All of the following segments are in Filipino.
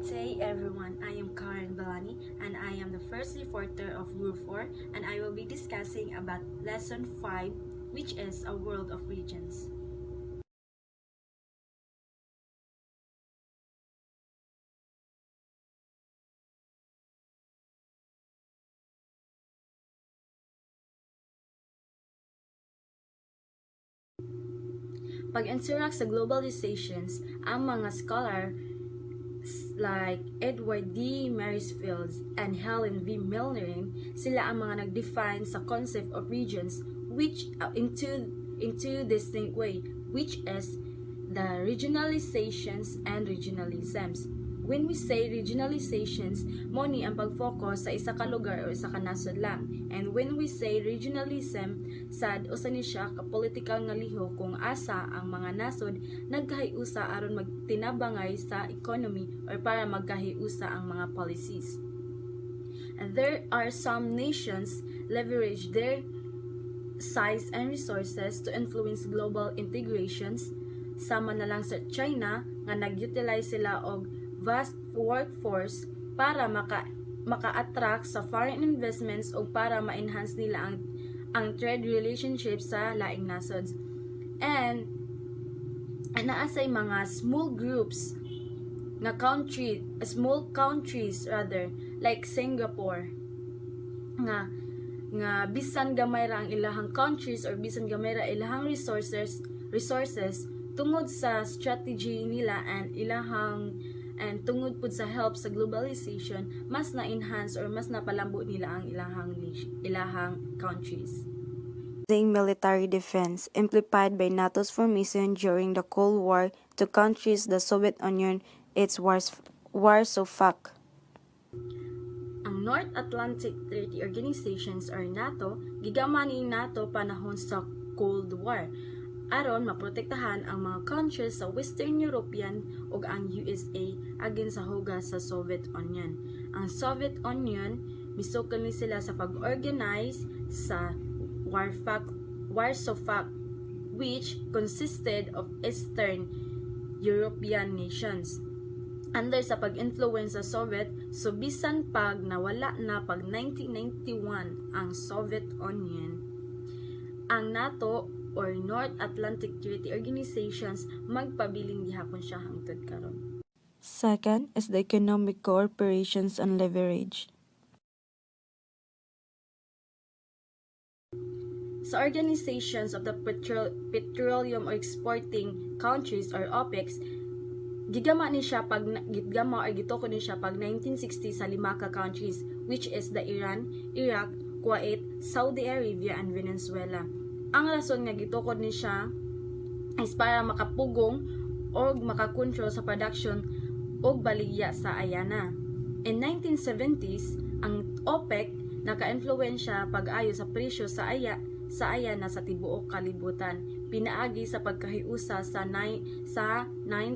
day everyone, I am Karen Balani and I am the first reporter of Group 4 and I will be discussing about Lesson 5 which is a world of regions. Pag-interact sa globalizations, ang mga scholar like Edward D. Marisfield and Helen V. Milnering, sila ang mga nag-define sa concept of regions which into distinct way, which is the regionalizations and regionalisms. When we say regionalizations, mo ni ang pag-focus sa isa ka lugar o isa ka nasod lang. And when we say regionalism, sad usa ni siya ka political nga liho kung asa ang mga nasod nagkahiusa aron magtinabangay sa economy or para magkahiusa ang mga policies. And there are some nations leverage their size and resources to influence global integrations. Sama na lang sa China nga nag-utilize sila og vast workforce para maka-attract sa foreign investments o para ma-enhance nila ang trade relationships sa laing nasods. And naasay mga small groups nga small countries rather, like Singapore nga bisan gamay ra ang ilahang countries or bisan gamay ra ilahang resources tungod sa strategy nila and tungod pud sa help sa globalization, mas na-enhance or mas napalambo nila ang ilahang countries. Military defense, amplified by NATO's formation during the Cold War to countries the Soviet Union, its Warsaw Pact. Ang North Atlantic Treaty Organizations or NATO, gigaman ni NATO panahon sa Cold War aron maprotektahan ang mga countries sa Western European ug ang USA against sa hugas sa Soviet Union. Ang Soviet Union misukon ni sila sa pag-organize sa Warsaw Pact, which consisted of Eastern European nations. Under sa pag-influence sa Soviet, so bisan pag nawala na pag 1991 ang Soviet Union, ang NATO or North Atlantic Treaty Organizations magpabiling gihapon siya hangtod karon. Second is the economic cooperations and leverage. Sa organizations of the petroleum or exporting countries or OPEC, gigama or gitoko ni siya pag 1960 sa 5 ka countries, which is the Iran, Iraq, Kuwait, Saudi Arabia, and Venezuela. Ang rason nga gitukod ni siya is para makapugong o makakontrol sa production o baligya sa ayana. In 1970s, ang OPEC naka-influensya pag-ayo sa presyo sa ayana sa tibuok kalibutan, pinaagi sa pagkahiusa sa 9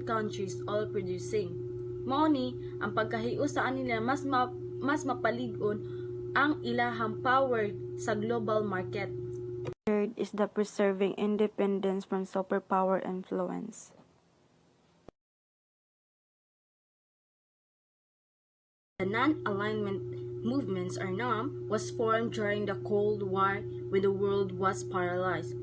countries all producing. Mao ni ang pagkahiusa nila mas mapalig-on ang ilahang power sa global market. Third is the preserving independence from superpower influence. The non-alignment movements or NAM was formed during the Cold War when the world was paralyzed.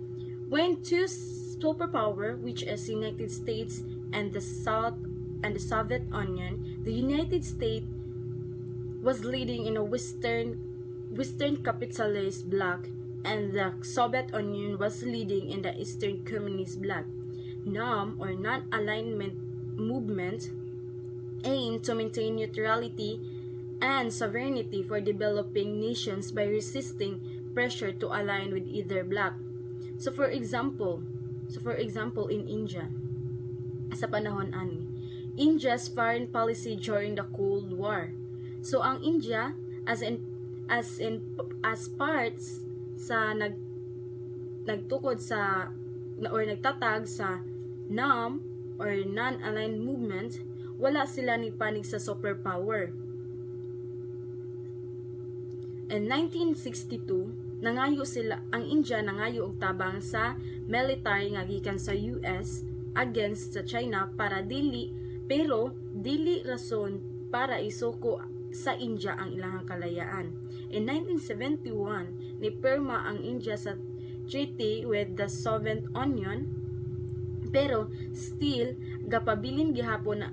When two superpower, which is United States and the Soviet Union, the United States was leading in a Western capitalist bloc, and the Soviet Union was leading in the Eastern Communist bloc. NAM or non-alignment movement aimed to maintain neutrality and sovereignty for developing nations by resisting pressure to align with either bloc. So for example in India, sa panahon ani, India's foreign policy during the Cold War. So ang India as parts sa nagtukod sa or nagtatag sa NAM or non-aligned movement, wala sila ni panig sa superpower. In 1962, ang India nangayo og tabang sa military nga gikan sa US against sa China para dili rason para isuko sa India ang ilang kalayaan. In 1971, nipirma ang India sa treaty with the Soviet Union, pero still gapabilin gihapon na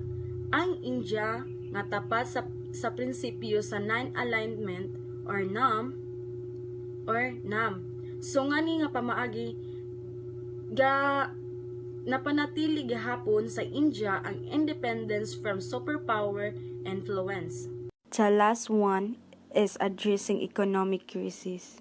ang India nga tapat sa prinsipyo sa non-alignment or NAM. So ngani nga pamaagi napanatili gihapon sa India ang independence from superpower influence. The last one is addressing economic crisis.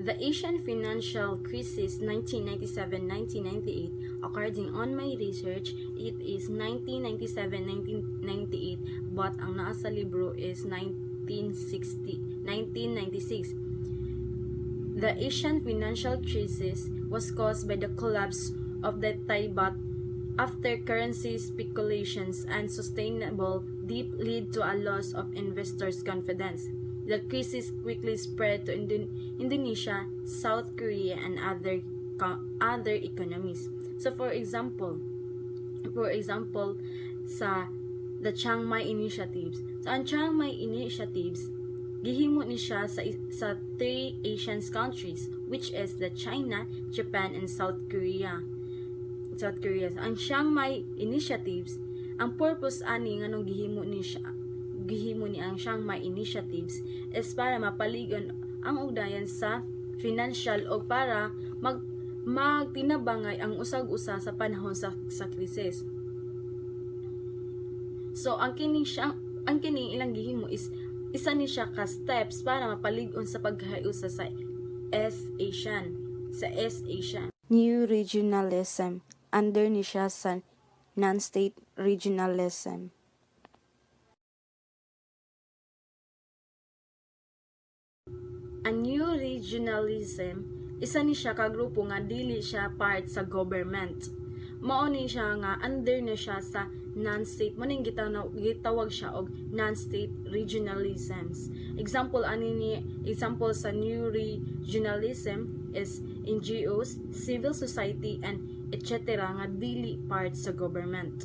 The Asian financial crisis 1997-1998, according on my research, it is 1997-1998, but ang naa sa libro is 1996. The Asian financial crisis was caused by the collapse of the Thai baht after currency speculations and sustainable debt led to a loss of investors' confidence. The crisis quickly spread to Indonesia, South Korea, and other economies. So, for example, sa the Chiang Mai Initiatives. So, ang Chiang Mai Initiatives, gihimo ni siya sa three Asian countries, which is the China, Japan, and South Korea. So, ang Chiang Mai Initiatives, ang purpose ani nga nung gihimo ni ang Chiang Mai Initiatives is para mapaligon ang ugnayan sa financial o para magtinabangay ang usag-usa sa panahon sa krisis. So ang kining ilang gihimo is isa ni siya ka steps para mapaligon sa pagkahayusa sa Asian. New regionalism, under ni siya sa non-state regionalism. Ang new regionalism, isa ni siya ka grupo nga dili siya part sa government. Mao ni siya nga under na siya sa non-state, maning gitawag siya og non-state regionalisms. Example sa new regionalism is NGOs, civil society, and etc. nga dili part sa government.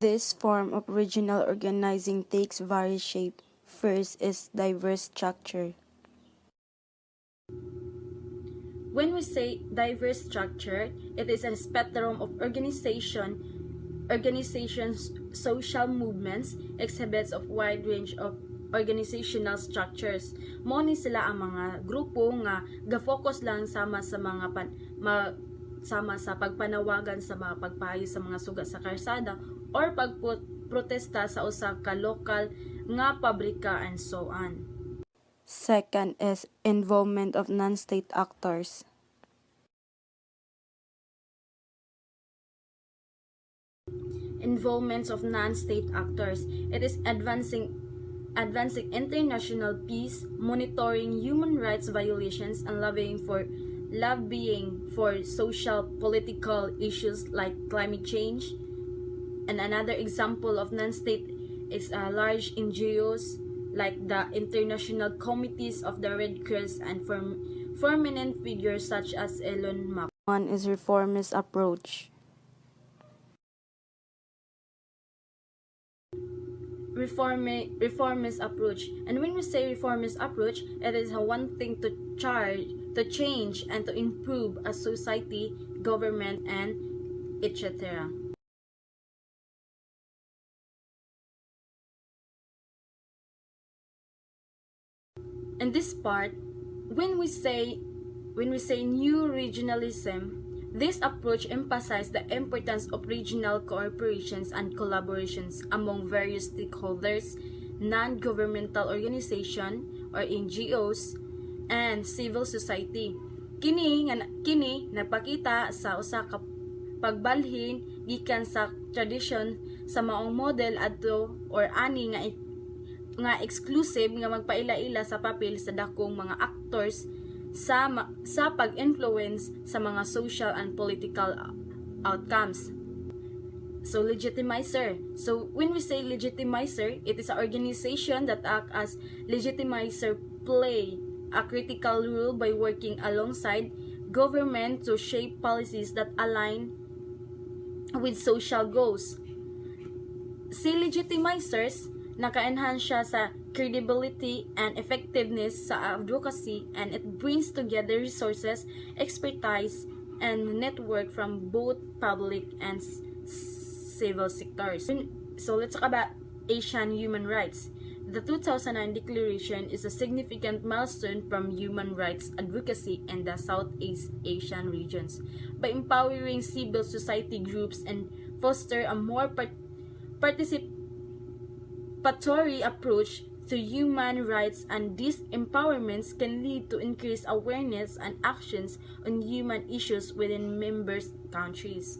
This form of regional organizing takes various shape. First is diverse structure. When we say diverse structure, it is a spectrum of organizations, social movements, exhibits of wide range of organizational structures. Mo ni sila ang mga grupo nga ga-focus lang sama sa pagpanawagan sa mga pagpayo sa mga suga sa karsada or pagprotesta sa usa ka lokal nga pabrika and so on. Second is involvement of non-state actors. Involvement of non-state actors. It is advancing international peace, monitoring human rights violations, and lobbying for social political issues like climate change. And another example of non-state is large NGOs like the International Committees of the Red Cross and prominent figures such as Elon Musk. One is reformist approach. Reformist approach. And when we say reformist approach, it is one thing to change and to improve a society, government, and etc. In this part, when we say new regionalism, this approach emphasizes the importance of regional cooperations and collaborations among various stakeholders, non-governmental organizations or NGOs, and civil society. Kini nagpakita sa usa ka pagbalhin gikan sa tradisyon sa maong model adto or ani nga exclusive nga magpaila-ila sa papel sa dakong mga actors sa pag-influence sa mga social and political outcomes. So, legitimizer. So, when we say legitimizer, it is an organization that acts as legitimizer play a critical role by working alongside government to shape policies that align with social goals. Si legitimizers, naka-enhance siya sa credibility and effectiveness sa advocacy, and it brings together resources, expertise, and network from both public and civil sectors. So let's talk about Asian human rights. The 2009 Declaration is a significant milestone from human rights advocacy in the Southeast Asian regions. By empowering civil society groups and foster a more participatory approach to human rights, and these empowerments can lead to increased awareness and actions on human issues within member countries.